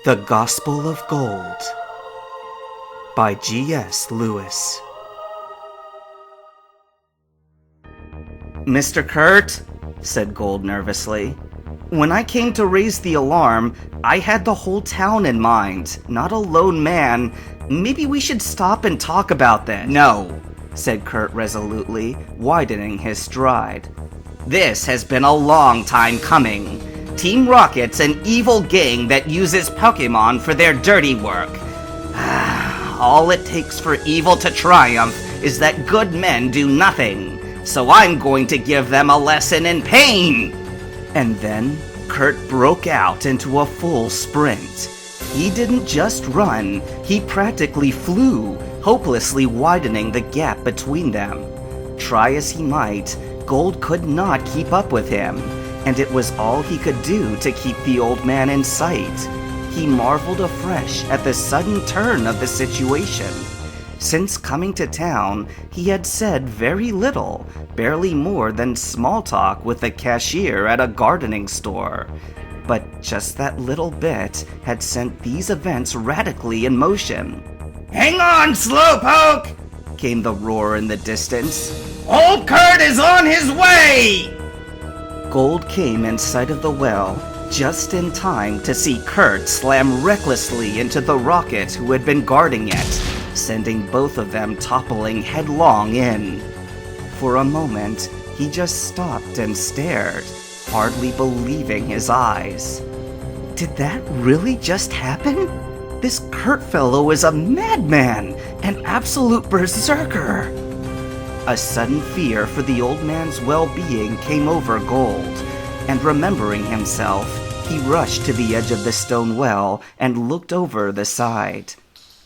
The Gospel of Gold by G.S. Lewis. "Mr. Kurt," said Gold nervously, "when I came to raise the alarm, I had the whole town in mind, not a lone man. Maybe we should stop and talk about that." "No," said Kurt resolutely, widening his stride. "This has been a long time coming. Team Rocket's an evil gang that uses Pokemon for their dirty work. All it takes for evil to triumph is that good men do nothing, so I'm going to give them a lesson in pain." And then Kurt broke out into a full sprint. He didn't just run, he practically flew, hopelessly widening the gap between them. Try as he might, Gold could not keep up with him, and it was all he could do to keep the old man in sight. He marveled afresh at the sudden turn of the situation. Since coming to town, he had said very little, barely more than small talk with the cashier at a gardening store. But just that little bit had sent these events radically in motion. "Hang on, Slowpoke!" came the roar in the distance. "Old Kurt is on his way!" Gold came in sight of the well, just in time to see Kurt slam recklessly into the rocket who had been guarding it, sending both of them toppling headlong in. For a moment, he just stopped and stared, hardly believing his eyes. Did that really just happen? This Kurt fellow is a madman, an absolute berserker. A sudden fear for the old man's well-being came over Gold, and remembering himself, he rushed to the edge of the stone well and looked over the side.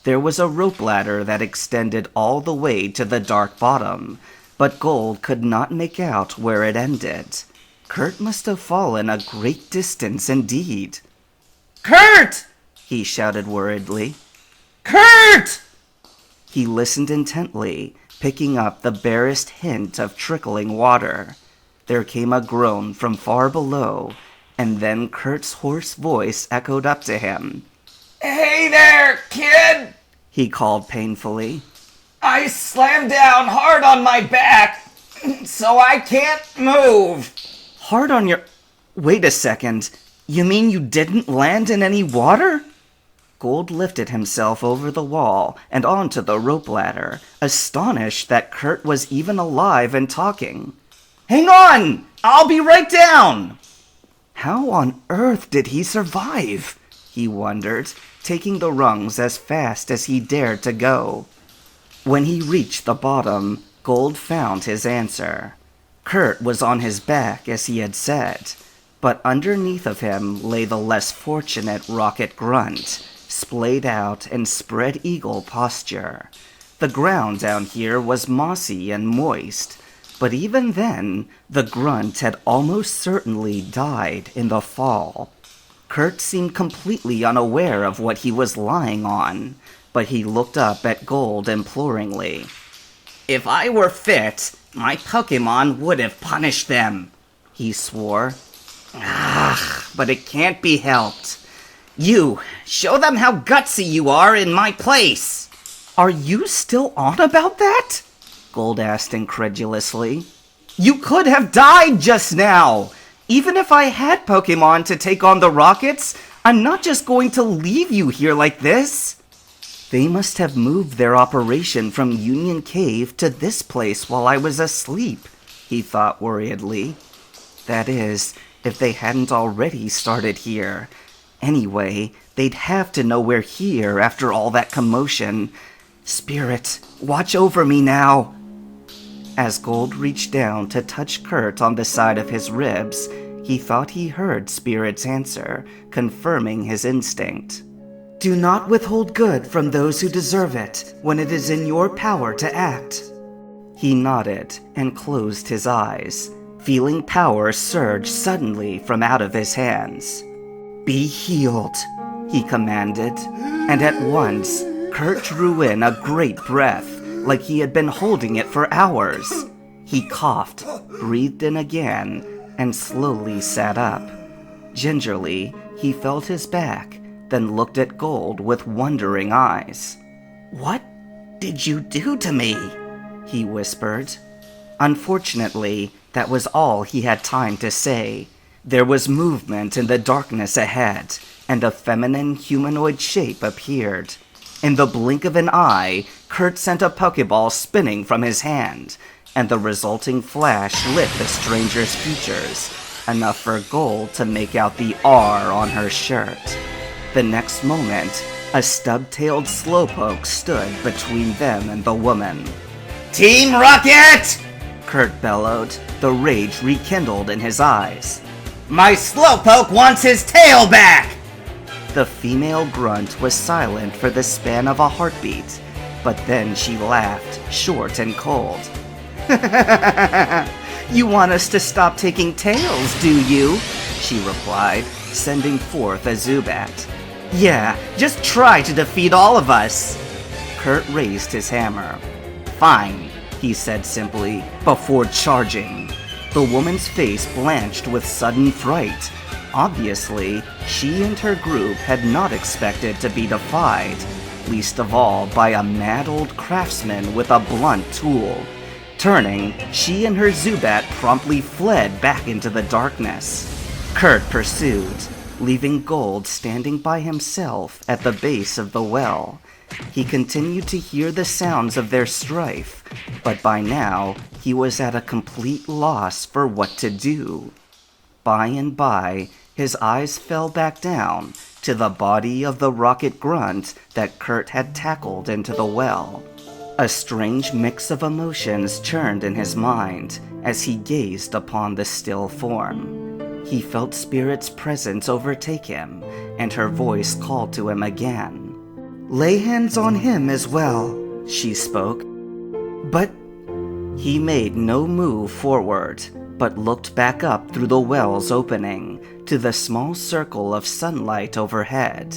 There was a rope ladder that extended all the way to the dark bottom, but Gold could not make out where it ended. Kurt must have fallen a great distance indeed. "Kurt!" he shouted worriedly. "Kurt!" He listened intently, picking up the barest hint of trickling water. There came a groan from far below, and then Kurt's hoarse voice echoed up to him. "Hey there, kid!" he called painfully. "I slammed down hard on my back, so I can't move." "Hard on your... Wait a second. You mean you didn't land in any water?" Gold lifted himself over the wall and onto the rope ladder, astonished that Kurt was even alive and talking. "Hang on! I'll be right down!" How on earth did he survive? He wondered, taking the rungs as fast as he dared to go. When he reached the bottom, Gold found his answer. Kurt was on his back, as he had said, but underneath of him lay the less fortunate Rocket Grunt, splayed out in spread eagle posture. The ground down here was mossy and moist, but even then, the Grunt had almost certainly died in the fall. Kurt seemed completely unaware of what he was lying on, but he looked up at Gold imploringly. "If I were fit, my Pokemon would have punished them," he swore. But it can't be helped. You, show them how gutsy you are in my place." "Are you still on about that?" Gold asked incredulously. "You could have died just now. Even if I had Pokemon to take on the Rockets, I'm not just going to leave you here like this." "They must have moved their operation from Union Cave to this place while I was asleep," he thought worriedly. "That is, if they hadn't already started here. Anyway, they'd have to know we're here after all that commotion. Spirit, watch over me now." As Gold reached down to touch Kurt on the side of his ribs, he thought he heard Spirit's answer, confirming his instinct. "Do not withhold good from those who deserve it when it is in your power to act." He nodded and closed his eyes, feeling power surge suddenly from out of his hands. "Be healed," he commanded, and at once Kurt drew in a great breath, like he had been holding it for hours. He coughed, breathed in again, and slowly sat up. Gingerly, he felt his back, then looked at Gold with wondering eyes. "What did you do to me?" he whispered. Unfortunately, that was all he had time to say. There was movement in the darkness ahead, and a feminine humanoid shape appeared. In the blink of an eye, Kurt sent a Pokeball spinning from his hand, and the resulting flash lit the stranger's features, enough for Gold to make out the R on her shirt. The next moment, a stub-tailed Slowpoke stood between them and the woman. "Team Rocket!" Kurt bellowed, the rage rekindled in his eyes. "My Slowpoke wants his tail back!" The female grunt was silent for the span of a heartbeat, but then she laughed, short and cold. "You want us to stop taking tails, do you?" she replied, sending forth a Zubat. "Yeah, just try to defeat all of us." Kurt raised his hammer. "Fine," he said simply, before charging. The woman's face blanched with sudden fright. Obviously, she and her group had not expected to be defied, least of all by a mad old craftsman with a blunt tool. Turning, she and her Zubat promptly fled back into the darkness. Kurt pursued, leaving Gold standing by himself at the base of the well. He continued to hear the sounds of their strife, but by now he was at a complete loss for what to do. By and by, his eyes fell back down to the body of the rocket grunt that Kurt had tackled into the well. A strange mix of emotions churned in his mind as he gazed upon the still form. He felt Spirit's presence overtake him, and her voice called to him again. "Lay hands on him as well," she spoke. But he made no move forward, but looked back up through the well's opening to the small circle of sunlight overhead.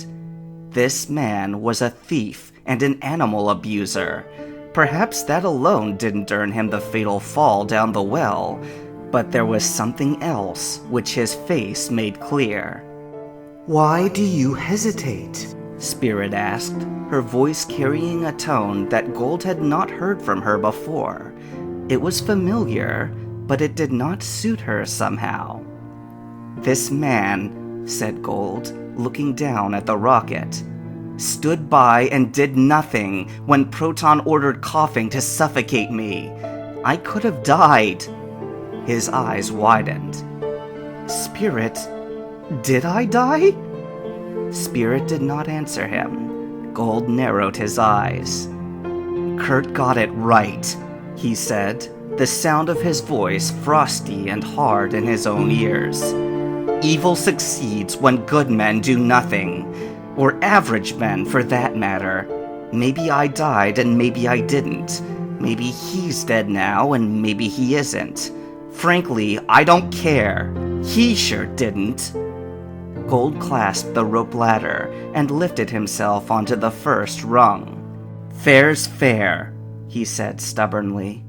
This man was a thief and an animal abuser. Perhaps that alone didn't earn him the fatal fall down the well, but there was something else which his face made clear. "Why do you hesitate?" Spirit asked, her voice carrying a tone that Gold had not heard from her before. It was familiar, but it did not suit her somehow. "This man," said Gold, looking down at the rocket, "stood by and did nothing when Proton ordered coughing to suffocate me. I could have died." His eyes widened. "Spirit, did I die?" Spirit did not answer him. Gold narrowed his eyes. "Kurt got it right," he said, the sound of his voice frosty and hard in his own ears. "Evil succeeds when good men do nothing, or average men for that matter. Maybe I died and maybe I didn't. Maybe he's dead now and maybe he isn't. Frankly, I don't care. He sure didn't." Gold clasped the rope ladder and lifted himself onto the first rung. "Fair's fair," he said stubbornly.